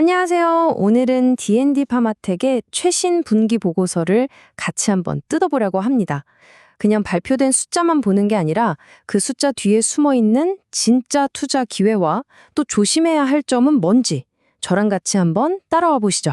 안녕하세요. 오늘은 D&D 파마텍의 최신 분기 보고서를 같이 한번 뜯어보려고 합니다. 그냥 발표된 숫자만 보는 게 아니라 그 숫자 뒤에 숨어 있는 진짜 투자 기회와 또 조심해야 할 점은 뭔지 저랑 같이 한번 따라와 보시죠.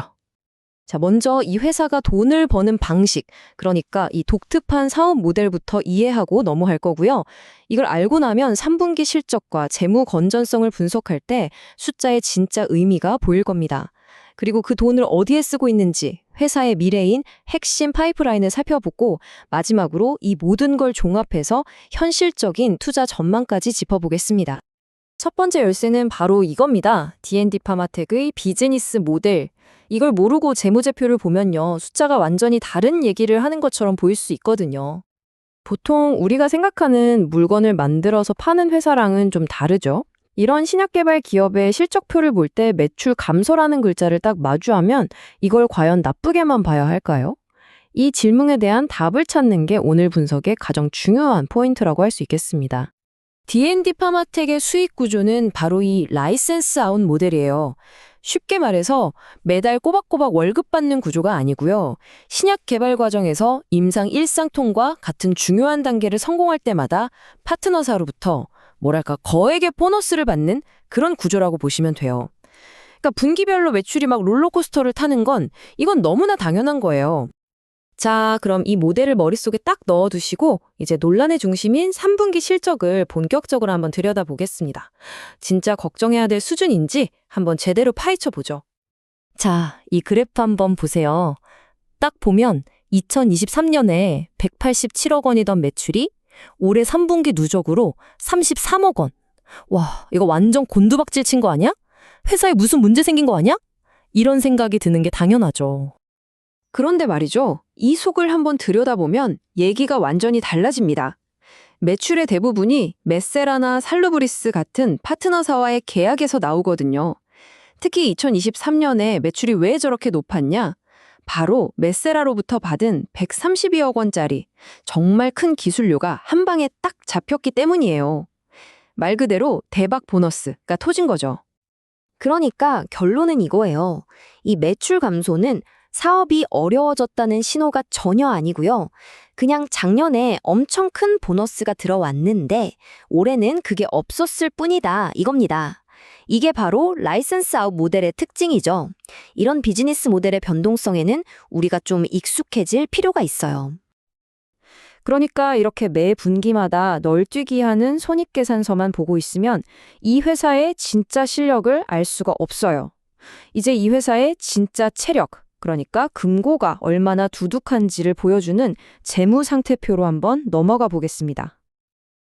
자, 먼저 이 회사가 돈을 버는 방식, 그러니까 이 독특한 사업 모델부터 이해하고 넘어갈 거고요. 이걸 알고 나면 3분기 실적과 재무 건전성을 분석할 때 숫자의 진짜 의미가 보일 겁니다. 그리고 그 돈을 어디에 쓰고 있는지, 회사의 미래인 핵심 파이프라인을 살펴보고 마지막으로 이 모든 걸 종합해서 현실적인 투자 전망까지 짚어보겠습니다. 첫 번째 열쇠는 바로 이겁니다. D&D 파마텍의 비즈니스 모델. 이걸 모르고 재무제표를 보면요, 숫자가 완전히 다른 얘기를 하는 것처럼 보일 수 있거든요. 보통 우리가 생각하는 물건을 만들어서 파는 회사랑은 좀 다르죠. 이런 신약개발 기업의 실적표를 볼 때 매출 감소라는 글자를 딱 마주하면 이걸 과연 나쁘게만 봐야 할까요? 이 질문에 대한 답을 찾는 게 오늘 분석의 가장 중요한 포인트라고 할 수 있겠습니다. D&D 파마텍의 수익 구조는 바로 이 라이센스 아웃 모델이에요. 쉽게 말해서 매달 꼬박꼬박 월급 받는 구조가 아니고요. 신약 개발 과정에서 임상 일상통과 같은 중요한 단계를 성공할 때마다 파트너사로부터 거액의 보너스를 받는 그런 구조라고 보시면 돼요. 그러니까 분기별로 매출이 막 롤러코스터를 타는 건 이건 너무나 당연한 거예요. 자, 그럼 이 모델을 머릿속에 딱 넣어두시고 이제 논란의 중심인 3분기 실적을 본격적으로 한번 들여다보겠습니다. 진짜 걱정해야 될 수준인지 한번 제대로 파헤쳐보죠. 자, 이 그래프 한번 보세요. 딱 보면 2023년에 187억 원이던 매출이 올해 3분기 누적으로 33억 원. 와, 이거 완전 곤두박질 친 거 아니야? 회사에 무슨 문제 생긴 거 아니야? 이런 생각이 드는 게 당연하죠. 그런데 말이죠. 이 속을 한번 들여다보면 얘기가 완전히 달라집니다. 매출의 대부분이 메세라나 살루브리스 같은 파트너사와의 계약에서 나오거든요. 특히 2023년에 매출이 왜 저렇게 높았냐? 바로 메세라로부터 받은 132억 원짜리 정말 큰 기술료가 한 방에 딱 잡혔기 때문이에요. 말 그대로 대박 보너스가 터진 거죠. 그러니까 결론은 이거예요. 이 매출 감소는 사업이 어려워졌다는 신호가 전혀 아니고요. 그냥 작년에 엄청 큰 보너스가 들어왔는데 올해는 그게 없었을 뿐이다 이겁니다. 이게 바로 라이센스 아웃 모델의 특징이죠. 이런 비즈니스 모델의 변동성에는 우리가 좀 익숙해질 필요가 있어요. 그러니까 이렇게 매 분기마다 널뛰기 하는 손익계산서만 보고 있으면 이 회사의 진짜 실력을 알 수가 없어요. 이제 이 회사의 진짜 체력, 그러니까 금고가 얼마나 두둑한지를 보여주는 재무상태표로 한번 넘어가 보겠습니다.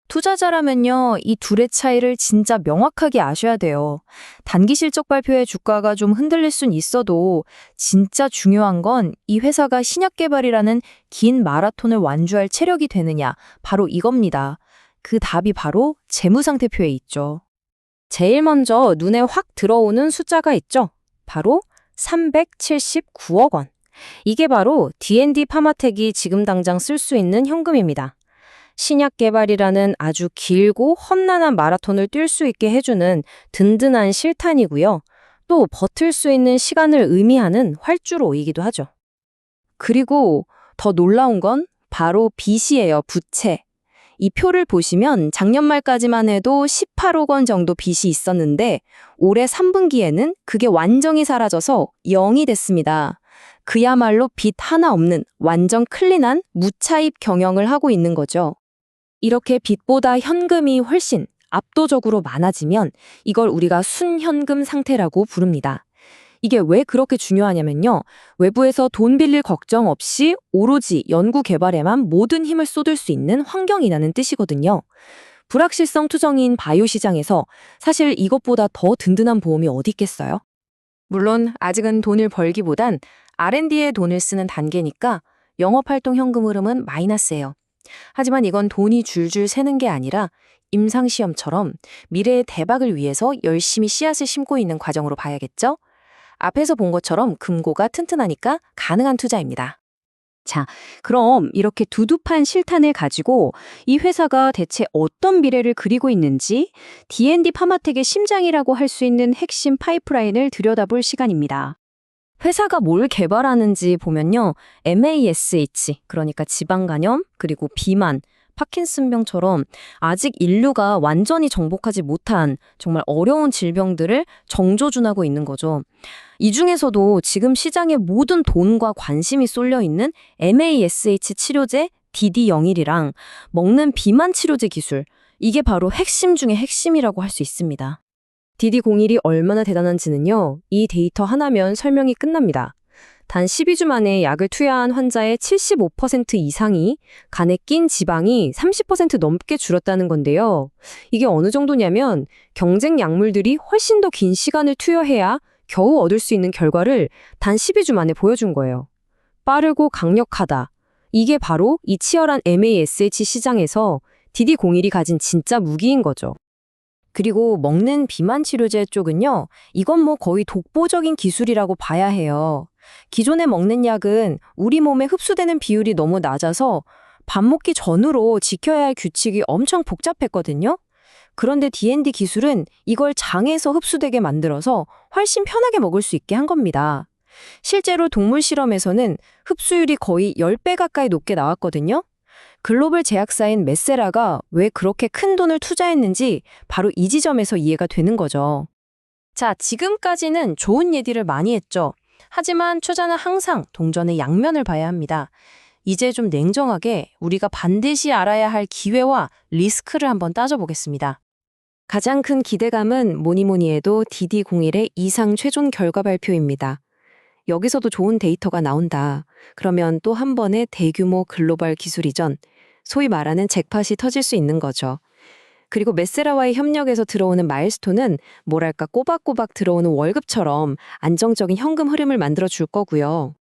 투자자라면요, 이 둘의 차이를 진짜 명확하게 아셔야 돼요. 단기 실적 발표에 주가가 좀 흔들릴 순 있어도 진짜 중요한 건 이 회사가 신약 개발이라는 긴 마라톤을 완주할 체력이 되느냐, 바로 이겁니다. 그 답이 바로 재무상태표에 있죠. 제일 먼저 눈에 확 들어오는 숫자가 있죠. 바로 379억 원. 이게 바로 D&D 파마텍이 지금 당장 쓸 수 있는 현금입니다. 신약 개발이라는 아주 길고 험난한 마라톤을 뛸 수 있게 해주는 든든한 실탄이고요. 또 버틸 수 있는 시간을 의미하는 활주로이기도 하죠. 그리고 더 놀라운 건 바로 빚이에요, 부채. 이 표를 보시면 작년 말까지만 해도 18억 원 정도 빚이 있었는데 올해 3분기에는 그게 완전히 사라져서 0이 됐습니다. 그야말로 빚 하나 없는 완전 클린한 무차입 경영을 하고 있는 거죠. 이렇게 빚보다 현금이 훨씬 압도적으로 많아지면 이걸 우리가 순현금 상태라고 부릅니다. 이게 왜 그렇게 중요하냐면요. 외부에서 돈 빌릴 걱정 없이 오로지 연구 개발에만 모든 힘을 쏟을 수 있는 환경이라는 뜻이거든요. 불확실성 투성이인 바이오 시장에서 사실 이것보다 더 든든한 보험이 어디 있겠어요? 물론 아직은 돈을 벌기보단 R&D에 돈을 쓰는 단계니까 영업활동 현금 흐름은 마이너스예요. 하지만 이건 돈이 줄줄 새는 게 아니라 임상시험처럼 미래의 대박을 위해서 열심히 씨앗을 심고 있는 과정으로 봐야겠죠? 앞에서 본 것처럼 금고가 튼튼하니까 가능한 투자입니다. 자, 그럼 이렇게 두둑한 실탄을 가지고 이 회사가 대체 어떤 미래를 그리고 있는지 D&D 파마텍의 심장이라고 할 수 있는 핵심 파이프라인을 들여다볼 시간입니다. 회사가 뭘 개발하는지 보면요. MASH, 그러니까 지방간염, 그리고 비만, 파킨슨병처럼 아직 인류가 완전히 정복하지 못한 정말 어려운 질병들을 정조준하고 있는 거죠. 이 중에서도 지금 시장에 모든 돈과 관심이 쏠려 있는 MASH 치료제 DD01이랑 먹는 비만 치료제 기술, 이게 바로 핵심 중의 핵심이라고 할 수 있습니다. DD01이 얼마나 대단한지는요, 이 데이터 하나면 설명이 끝납니다. 단 12주 만에 약을 투여한 환자의 75% 이상이 간에 낀 지방이 30% 넘게 줄었다는 건데요. 이게 어느 정도냐면 경쟁 약물들이 훨씬 더 긴 시간을 투여해야 겨우 얻을 수 있는 결과를 단 12주 만에 보여준 거예요. 빠르고 강력하다. 이게 바로 이 치열한 MASH 시장에서 DD01이 가진 진짜 무기인 거죠. 그리고 먹는 비만 치료제 쪽은요, 이건 뭐 거의 독보적인 기술이라고 봐야 해요. 기존에 먹는 약은 우리 몸에 흡수되는 비율이 너무 낮아서 밥 먹기 전후로 지켜야 할 규칙이 엄청 복잡했거든요. 그런데 D&D 기술은 이걸 장에서 흡수되게 만들어서 훨씬 편하게 먹을 수 있게 한 겁니다. 실제로 동물 실험에서는 흡수율이 거의 10배 가까이 높게 나왔거든요. 글로벌 제약사인 메세라가 왜 그렇게 큰 돈을 투자했는지 바로 이 지점에서 이해가 되는 거죠. 자, 지금까지는 좋은 얘기를 많이 했죠. 하지만 투자는 항상 동전의 양면을 봐야 합니다. 이제 좀 냉정하게 우리가 반드시 알아야 할 기회와 리스크를 한번 따져보겠습니다. 가장 큰 기대감은 뭐니 해도 DD01의 이상 최종 결과 발표입니다. 여기서도 좋은 데이터가 나온다. 그러면 또 한 번의 대규모 글로벌 기술 이전, 소위 말하는 잭팟이 터질 수 있는 거죠. 그리고 메세라와의 협력에서 들어오는 마일스톤은 뭐랄까 꼬박꼬박 들어오는 월급처럼 안정적인 현금 흐름을 만들어 줄 거고요.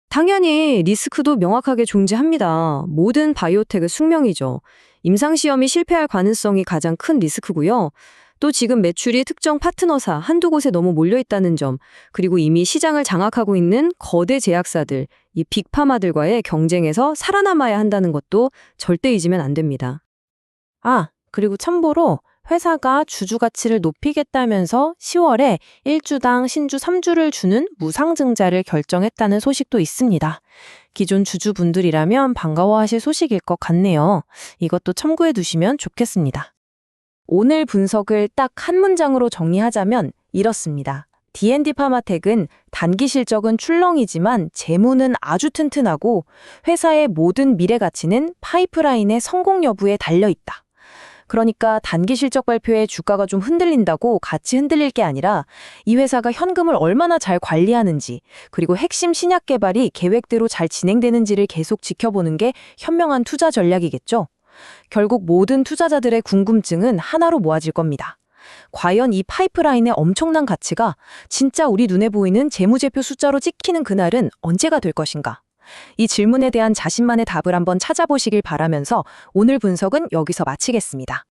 당연히 리스크도 명확하게 존재합니다. 모든 바이오텍의 숙명이죠. 임상시험이 실패할 가능성이 가장 큰 리스크고요. 또 지금 매출이 특정 파트너사 한두 곳에 너무 몰려있다는 점, 그리고 이미 시장을 장악하고 있는 거대 제약사들, 이 빅파마들과의 경쟁에서 살아남아야 한다는 것도 절대 잊으면 안 됩니다. 그리고 참고로 회사가 주주 가치를 높이겠다면서 10월에 1주당 신주 3주를 주는 무상증자를 결정했다는 소식도 있습니다. 기존 주주분들이라면 반가워하실 소식일 것 같네요. 이것도 참고해 두시면 좋겠습니다. 오늘 분석을 딱 한 문장으로 정리하자면 이렇습니다. D&D 파마텍은 단기 실적은 출렁이지만 재무는 아주 튼튼하고 회사의 모든 미래 가치는 파이프라인의 성공 여부에 달려있다. 그러니까 단기 실적 발표에 주가가 좀 흔들린다고 같이 흔들릴 게 아니라 이 회사가 현금을 얼마나 잘 관리하는지, 그리고 핵심 신약 개발이 계획대로 잘 진행되는지를 계속 지켜보는 게 현명한 투자 전략이겠죠. 결국 모든 투자자들의 궁금증은 하나로 모아질 겁니다. 과연 이 파이프라인의 엄청난 가치가 진짜 우리 눈에 보이는 재무제표 숫자로 찍히는 그날은 언제가 될 것인가? 이 질문에 대한 자신만의 답을 한번 찾아보시길 바라면서 오늘 분석은 여기서 마치겠습니다.